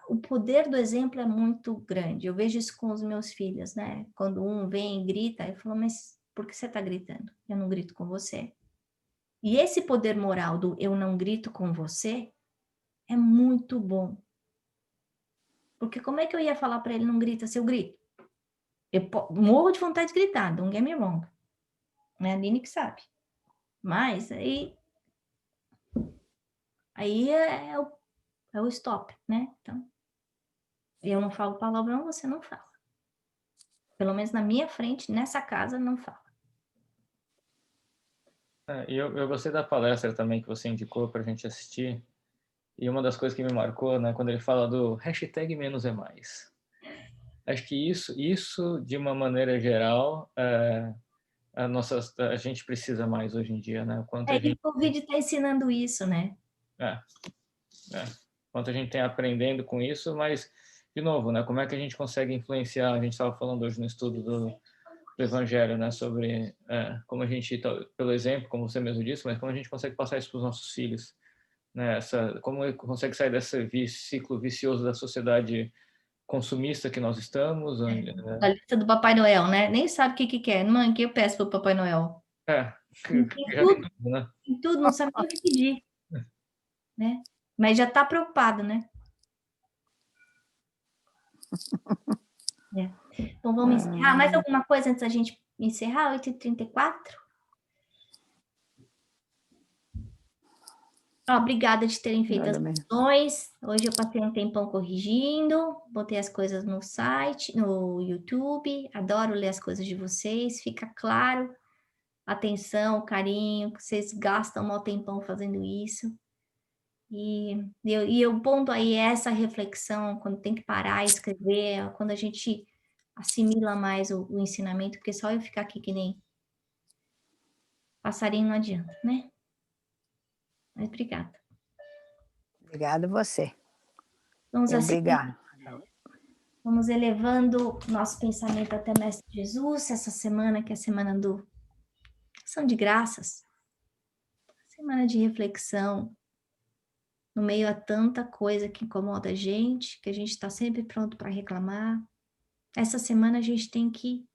o poder do exemplo é muito grande. Eu vejo isso com os meus filhos, né? Quando um vem e grita, eu falo, mas por que você está gritando? Eu não grito com você. E esse poder moral do eu não grito com você é muito bom. Porque como é que eu ia falar para ele não grita se eu grito? Eu morro de vontade de gritar, don't get me wrong. É a Aline que sabe. Mas aí é o stop, né? Então, eu não falo palavrão, você não fala. Pelo menos na minha frente, nessa casa, não fala. E eu gostei da palestra também que você indicou para a gente assistir. E uma das coisas que me marcou, né, quando ele fala do hashtag menos é mais. Acho que isso de uma maneira geral, a gente precisa mais hoje em dia, né? Quanto a E o gente, Covid está ensinando isso, né? é, quanto a gente tem aprendendo com isso, mas, de novo, né, como é que a gente consegue influenciar? A gente estava falando hoje no estudo do Evangelho, né, sobre como a gente, pelo exemplo, como você mesmo disse, mas como a gente consegue passar isso para os nossos filhos, né? Como consegue sair desse ciclo vicioso da sociedade consumista que nós estamos. A lista do Papai Noel, né? Nem sabe o que quer. Mãe, o que eu peço para o Papai Noel? Tem Tem tudo, tudo, né? tem tudo, não sabe nem o que pedir, né? Mas já está preocupado, né? Então, vamos encerrar. Mais alguma coisa antes da gente encerrar? 8h34? Obrigada de terem feito as questões. Hoje eu passei um tempão corrigindo, botei as coisas no site, no YouTube. Adoro ler as coisas de vocês. Fica claro, atenção, carinho, que vocês gastam um mau tempão fazendo isso. E eu ponto aí essa reflexão, quando tem que parar e escrever, quando a gente assimila mais o ensinamento, porque só eu ficar aqui que nem passarinho não adianta, né? Mas obrigada. Obrigada a você. Vamos assim, Obrigada. vamos elevando nosso pensamento até o Mestre Jesus, essa semana que é a semana do Ação de Graças, semana de reflexão, no meio a tanta coisa que incomoda a gente, que a gente está sempre pronto para reclamar. Essa semana a gente tem que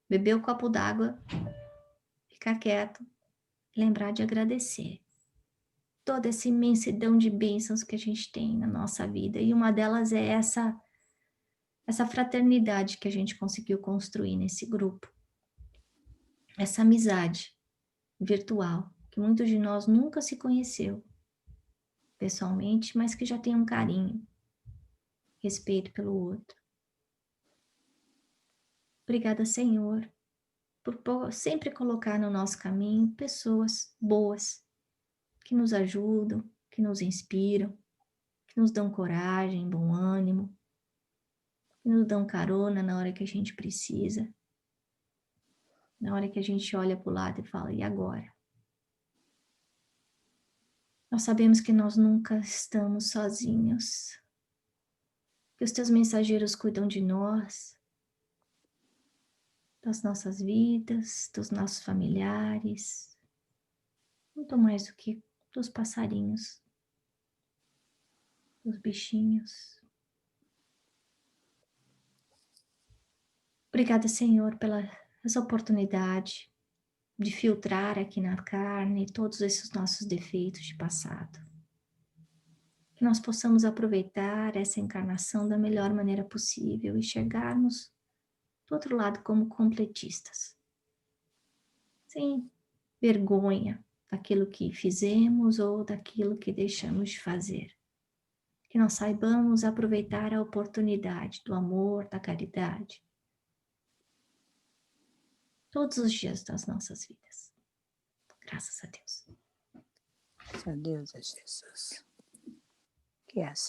beber o copo d'água, ficar quieto, lembrar de agradecer toda essa imensidão de bênçãos que a gente tem na nossa vida. E uma delas é essa fraternidade que a gente conseguiu construir nesse grupo. Essa amizade virtual, que muitos de nós nunca se conheceu pessoalmente, mas que já tem um carinho, respeito pelo outro. Obrigada, Senhor, por sempre colocar no nosso caminho pessoas boas, que nos ajudam, que nos inspiram, que nos dão coragem, bom ânimo, que nos dão carona na hora que a gente precisa, na hora que a gente olha para o lado e fala, e agora? Nós sabemos que nós nunca estamos sozinhos, que os teus mensageiros cuidam de nós, das nossas vidas, dos nossos familiares, muito mais do que dos passarinhos, dos bichinhos. Obrigada, Senhor, pela essa oportunidade de filtrar aqui na carne todos esses nossos defeitos de passado. Que nós possamos aproveitar essa encarnação da melhor maneira possível e chegarmos do outro lado como completistas. Sem vergonha daquilo que fizemos ou daquilo que deixamos de fazer. Que nós saibamos aproveitar a oportunidade do amor, da caridade, todos os dias das nossas vidas. Graças a Deus. Graças a Deus, a Jesus. Que é assim.